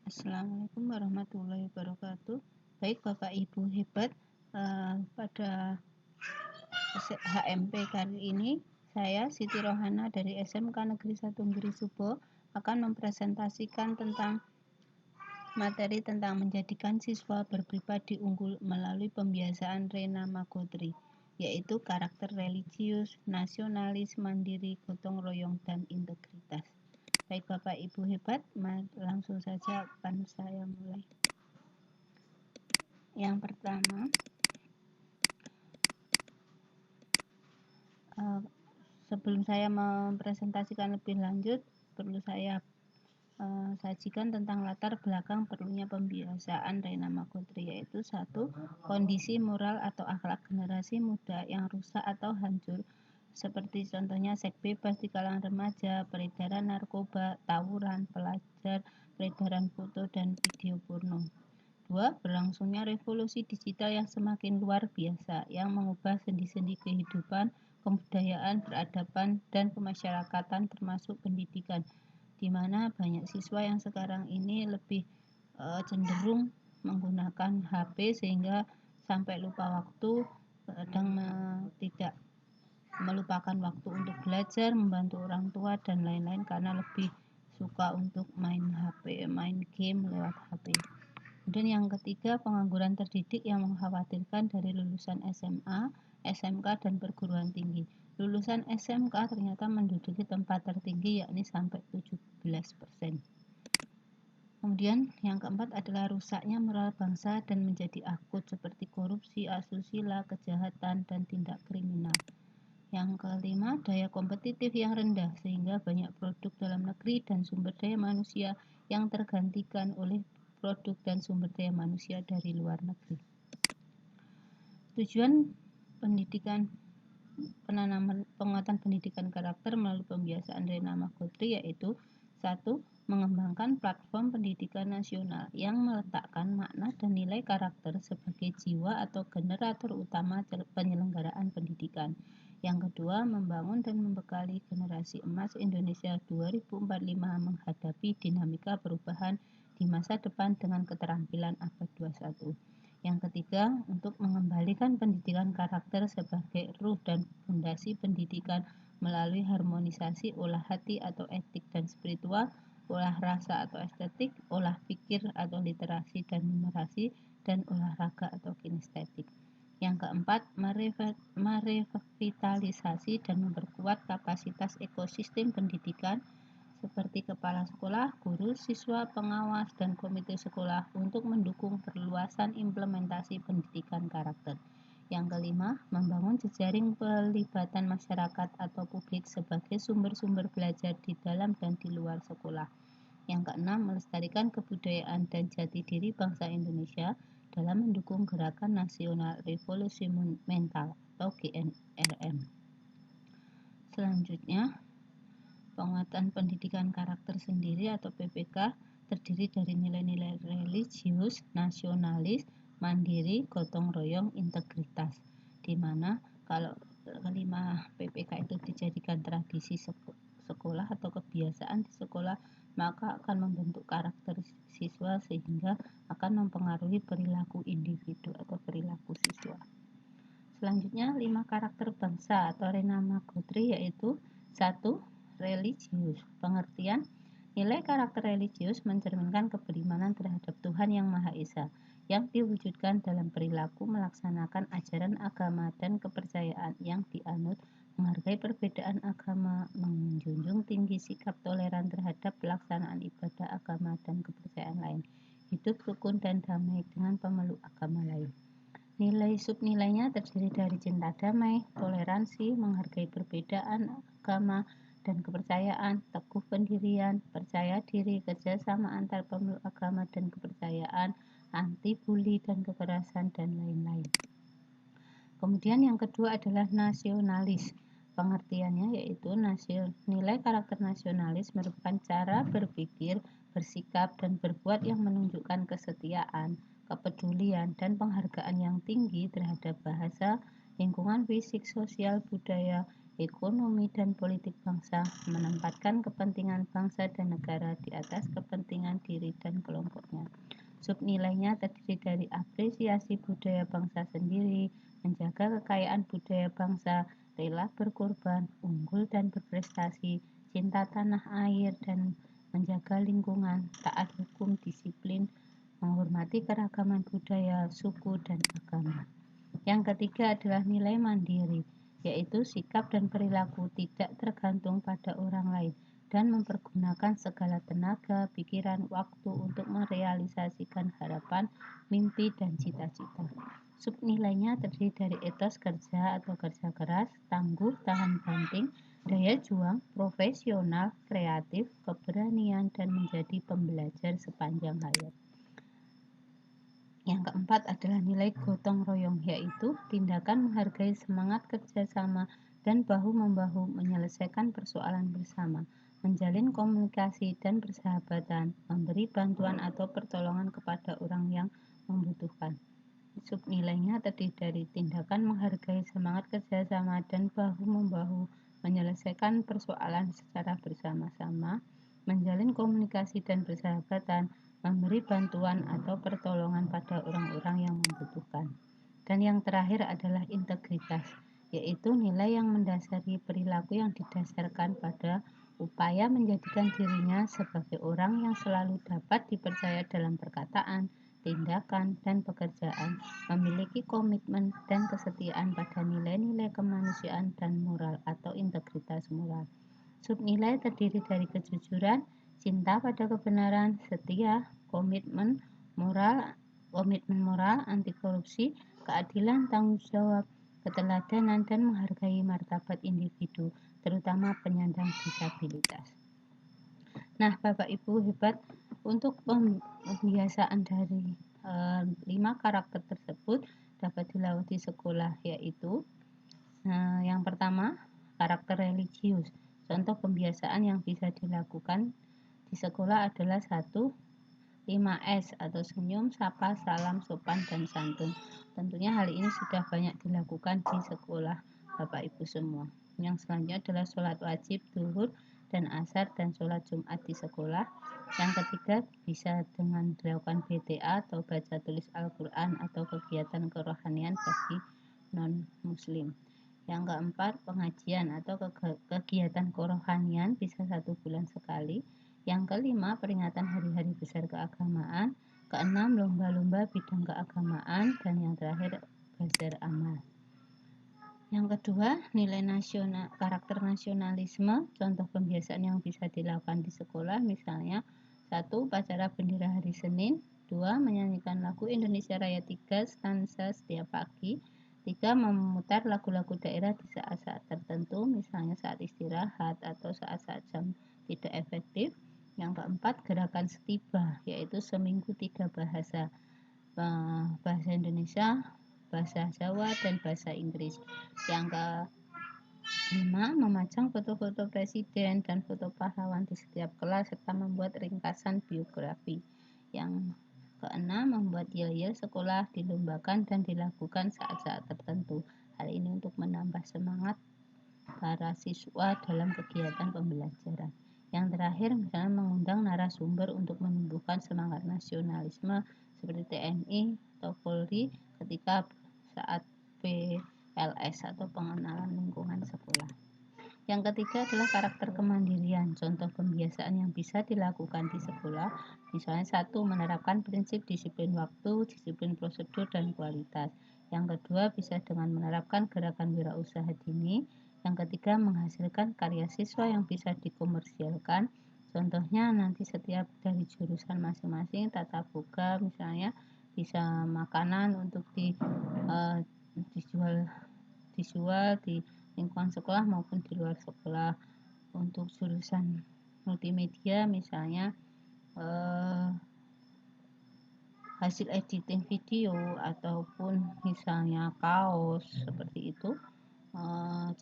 Assalamualaikum warahmatullahi wabarakatuh. Baik Bapak Ibu hebat, pada HMP kali ini saya Siti Rohana dari SMK Negeri 1 Girisubo akan mempresentasikan tentang materi tentang menjadikan siswa berpribadi unggul melalui pembiasaan Rena Magotri, yaitu karakter religius, nasionalis, mandiri, gotong royong, dan integritas. Baik Bapak Ibu hebat, langsung saja akan saya mulai. Yang pertama, sebelum saya mempresentasikan lebih lanjut, perlu saya sajikan tentang latar belakang perlunya pembiasaan Rena Magotri, yaitu satu, kondisi moral atau akhlak generasi muda yang rusak atau hancur, seperti contohnya seks bebas di kalangan remaja, peredaran narkoba, tawuran, pelajar, peredaran foto dan video porno. 2. Berlangsungnya revolusi digital yang semakin luar biasa, yang mengubah sendi-sendi kehidupan, kebudayaan, peradaban, dan kemasyarakatan termasuk pendidikan, di mana banyak siswa yang sekarang ini lebih cenderung menggunakan HP sehingga sampai lupa waktu, kadang tidak melupakan waktu untuk belajar, membantu orang tua, dan lain-lain karena lebih suka untuk main HP, main game lewat HP. Kemudian yang ketiga, pengangguran terdidik yang mengkhawatirkan dari lulusan SMA, SMK, dan perguruan tinggi. Lulusan SMK ternyata menduduki tempat tertinggi, yakni sampai 17%. Kemudian yang keempat adalah rusaknya moral bangsa dan menjadi akut seperti korupsi, asusila, kejahatan, dan tindak kriminal. Yang kelima, daya kompetitif yang rendah sehingga banyak produk dalam negeri dan sumber daya manusia yang tergantikan oleh produk dan sumber daya manusia dari luar negeri. Tujuan pendidikan penguatan pendidikan karakter melalui pembiasaan Rena Magotri yaitu 1. Mengembangkan platform pendidikan nasional yang meletakkan makna dan nilai karakter sebagai jiwa atau generator utama penyelenggaraan pendidikan. Yang kedua, membangun dan membekali generasi emas Indonesia 2045 menghadapi dinamika perubahan di masa depan dengan keterampilan abad 21. Yang ketiga, untuk mengembalikan pendidikan karakter sebagai ruh dan fondasi pendidikan melalui harmonisasi olah hati atau etik dan spiritual, olah rasa atau estetik, olah pikir atau literasi dan numerasi, dan olahraga atau kinestetik. Yang keempat, merevitalisasi dan memperkuat kapasitas ekosistem pendidikan seperti kepala sekolah, guru, siswa, pengawas, dan komite sekolah untuk mendukung perluasan implementasi pendidikan karakter. Yang kelima, membangun jejaring pelibatan masyarakat atau publik sebagai sumber-sumber belajar di dalam dan di luar sekolah. Yang keenam, melestarikan kebudayaan dan jati diri bangsa Indonesia dalam mendukung Gerakan Nasional Revolusi Mental atau GNRM. Selanjutnya, penguatan pendidikan karakter sendiri atau PPK terdiri dari nilai-nilai religius, nasionalis, mandiri, gotong royong, integritas. Di mana kalau kelima PPK itu dijadikan tradisi sekolah atau kebiasaan di sekolah, maka akan membentuk karakter siswa sehingga akan mempengaruhi perilaku individu atau perilaku siswa. Selanjutnya, 5 karakter bangsa atau Rena Magotri yaitu 1. Religius. Pengertian, nilai karakter religius mencerminkan keberimanan terhadap Tuhan Yang Maha Esa yang diwujudkan dalam perilaku melaksanakan ajaran agama dan kepercayaan yang dianut, menghargai perbedaan agama, menjunjung tinggi sikap toleran terhadap pelaksanaan ibadah agama dan kepercayaan lain, hidup rukun dan damai dengan pemeluk agama lain. Nilai subnilainya terdiri dari cinta damai, toleransi, menghargai perbedaan agama dan kepercayaan, teguh pendirian, percaya diri, kerjasama antar pemeluk agama dan kepercayaan, anti bully dan kekerasan, dan lain-lain. Kemudian yang kedua adalah nasionalis. Pengertiannya yaitu nilai karakter nasionalis merupakan cara berpikir, bersikap, dan berbuat yang menunjukkan kesetiaan, kepedulian, dan penghargaan yang tinggi terhadap bahasa, lingkungan fisik, sosial, budaya, ekonomi, dan politik bangsa, menempatkan kepentingan bangsa dan negara di atas kepentingan diri dan kelompoknya. Subnilainya terdiri dari apresiasi budaya bangsa sendiri, menjaga kekayaan budaya bangsa, rela berkorban, unggul dan berprestasi, cinta tanah air dan menjaga lingkungan, taat hukum, disiplin, menghormati keragaman budaya, suku, dan agama. Yang ketiga adalah nilai mandiri, yaitu sikap dan perilaku tidak tergantung pada orang lain dan mempergunakan segala tenaga, pikiran, waktu untuk merealisasikan harapan, mimpi, dan cita-cita. Subnilainya terdiri dari etos kerja atau kerja keras, tangguh, tahan banting, daya juang, profesional, kreatif, keberanian, dan menjadi pembelajar sepanjang hayat. Yang keempat adalah nilai gotong royong, yaitu tindakan menghargai semangat kerjasama dan bahu-membahu menyelesaikan persoalan bersama, menjalin komunikasi dan persahabatan, memberi bantuan atau pertolongan kepada orang yang membutuhkan. Subnilainya terdiri dari tindakan menghargai semangat kerjasama dan bahu-membahu menyelesaikan persoalan secara bersama-sama, menjalin komunikasi dan persahabatan, memberi bantuan atau pertolongan pada orang-orang yang membutuhkan. Dan yang terakhir adalah integritas, yaitu nilai yang mendasari perilaku yang didasarkan pada upaya menjadikan dirinya sebagai orang yang selalu dapat dipercaya dalam perkataan, tindakan, dan pekerjaan, memiliki komitmen dan kesetiaan pada nilai-nilai kemanusiaan dan moral atau integritas moral. Subnilai terdiri dari kejujuran, cinta pada kebenaran, setia, komitmen moral, anti korupsi, keadilan, tanggung jawab, keteladanan, dan menghargai martabat individu, terutama penyandang disabilitas. Nah, Bapak Ibu hebat, untuk pembiasaan dari 5 karakter tersebut dapat dilalui sekolah, yaitu yang pertama, karakter religius. Contoh pembiasaan yang bisa dilakukan di sekolah adalah 1. 5S atau senyum, sapa, salam, sopan, dan santun. Tentunya hal ini sudah banyak dilakukan di sekolah Bapak Ibu semua. Yang selanjutnya adalah sholat wajib, zuhur, dan asar, dan sholat Jumat di sekolah. Yang ketiga bisa dengan dilakukan BTA atau baca tulis Al-Quran atau kegiatan kerohanian bagi non-muslim. Yang keempat, pengajian atau kegiatan kerohanian bisa 1 bulan sekali. Yang kelima, peringatan hari-hari besar keagamaan. Keenam, lomba-lomba bidang keagamaan. Dan yang terakhir, bazar amal. Yang kedua, nilai nasional, karakter nasionalisme. Contoh pembiasaan yang bisa dilakukan di sekolah, misalnya 1. Upacara bendera hari Senin. 2. Menyanyikan lagu Indonesia Raya 3 stansa setiap pagi. 3. Memutar lagu-lagu daerah di saat-saat tertentu, misalnya saat istirahat atau saat-saat jam tidak efektif. Yang keempat, gerakan setiba, yaitu seminggu 3 bahasa, bahasa Indonesia, bahasa Jawa, dan bahasa Inggris. Yang kelima, memajang foto-foto presiden dan foto pahlawan di setiap kelas serta membuat ringkasan biografi. Yang keenam, membuat yel-yel sekolah dilombakan dan dilakukan saat-saat tertentu. Hal ini untuk menambah semangat para siswa dalam kegiatan pembelajaran. Yang terakhir, misalnya mengundang narasumber untuk menumbuhkan semangat nasionalisme seperti TNI atau Polri ketika saat PLS atau pengenalan lingkungan sekolah. Yang ketiga adalah karakter kemandirian. Contoh pembiasaan yang bisa dilakukan di sekolah, misalnya 1. Menerapkan prinsip disiplin waktu, disiplin prosedur, dan kualitas. Yang kedua bisa dengan menerapkan gerakan wirausaha dini. Yang ketiga menghasilkan karya siswa yang bisa dikomersialkan. Contohnya nanti setiap dari jurusan masing-masing, tata boga misalnya bisa makanan untuk dijual di lingkungan sekolah maupun di luar sekolah. Untuk jurusan multimedia misalnya hasil editing video ataupun misalnya kaos seperti itu,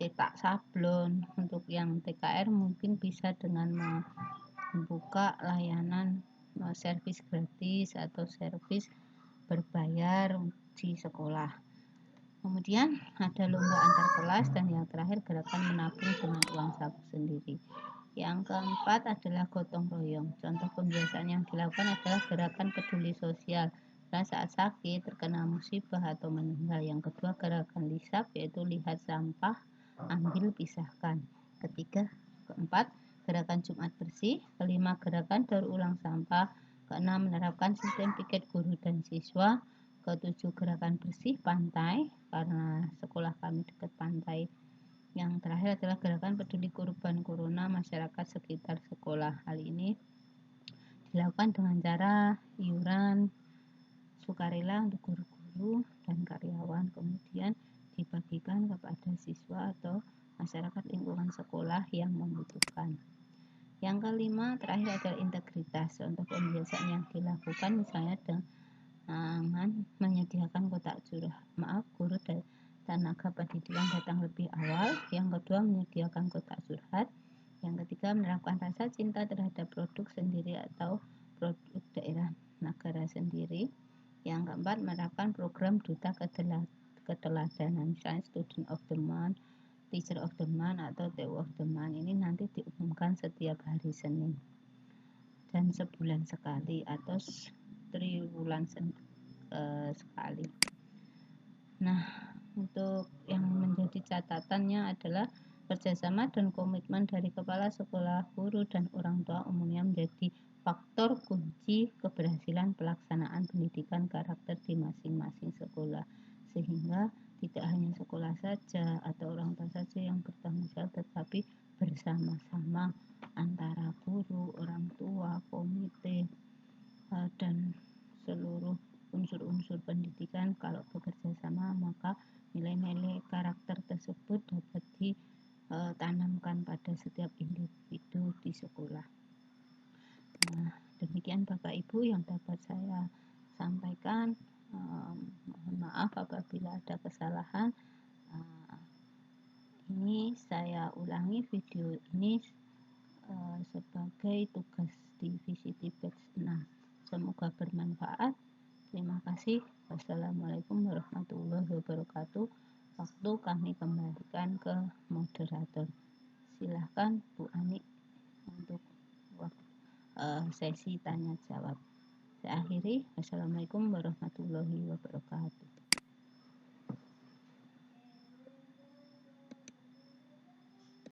cetak sablon. Untuk yang TKR mungkin bisa dengan membuka layanan servis gratis atau servis berbayar di sekolah. Kemudian ada lomba antar kelas, dan yang terakhir gerakan menabung dengan uang saku sendiri. Yang keempat adalah gotong royong. Contoh pembiasaan yang dilakukan adalah gerakan peduli sosial saat sakit, terkena musibah atau meninggal. Yang kedua gerakan lisap, yaitu lihat sampah, ambil, pisahkan. Keempat gerakan Jumat bersih. Kelima gerakan daur ulang sampah. Keenam menerapkan sistem piket guru dan siswa. Ketujuh gerakan bersih pantai, karena sekolah kami dekat pantai. Yang terakhir adalah gerakan peduli korban corona masyarakat sekitar sekolah. Hal ini dilakukan dengan cara iuran sukarela untuk guru-guru dan karyawan, kemudian dibagikan kepada siswa atau masyarakat lingkungan sekolah yang membutuhkan. Yang kelima terakhir adalah integritas. Untuk pembiasaan yang dilakukan misalnya dengan menyediakan kotak curhat, guru dan tenaga pendidikan datang lebih awal. Yang kedua menyediakan kotak curhat. Yang ketiga menerapkan rasa cinta terhadap produk sendiri atau produk daerah negara sendiri. Yang keempat menerapkan program duta keteladanan, misalnya student of the month, teacher of the month, atau TU of the month. Ini nanti diumumkan setiap hari Senin dan sebulan sekali atau triwulan sekali. Nah, untuk yang menjadi catatannya adalah kerjasama dan komitmen dari kepala sekolah, guru, dan orang tua umumnya menjadi faktor kunci keberhasilan pelaksanaan pendidikan karakter di masing-masing sekolah, sehingga tidak hanya sekolah saja atau orang tua saja yang bertanggung jawab, tetapi bersama-sama antara guru, orang tua, komite, dan seluruh unsur-unsur pendidikan. Kalau bekerja sama, maka nilai-nilai karakter tersebut dapat ditanamkan pada setiap individu di sekolah. Nah, demikian Bapak Ibu yang dapat saya sampaikan. Mohon maaf apabila ada kesalahan. Ini saya ulangi video ini sebagai tugas divisi batch 6. Semoga bermanfaat. Terima kasih. Wassalamualaikum warahmatullahi wabarakatuh. Waktu kami kembalikan ke moderator. Silahkan Bu Ani untuk sesi tanya jawab. Saya akhiri. Wassalamualaikum warahmatullahi wabarakatuh.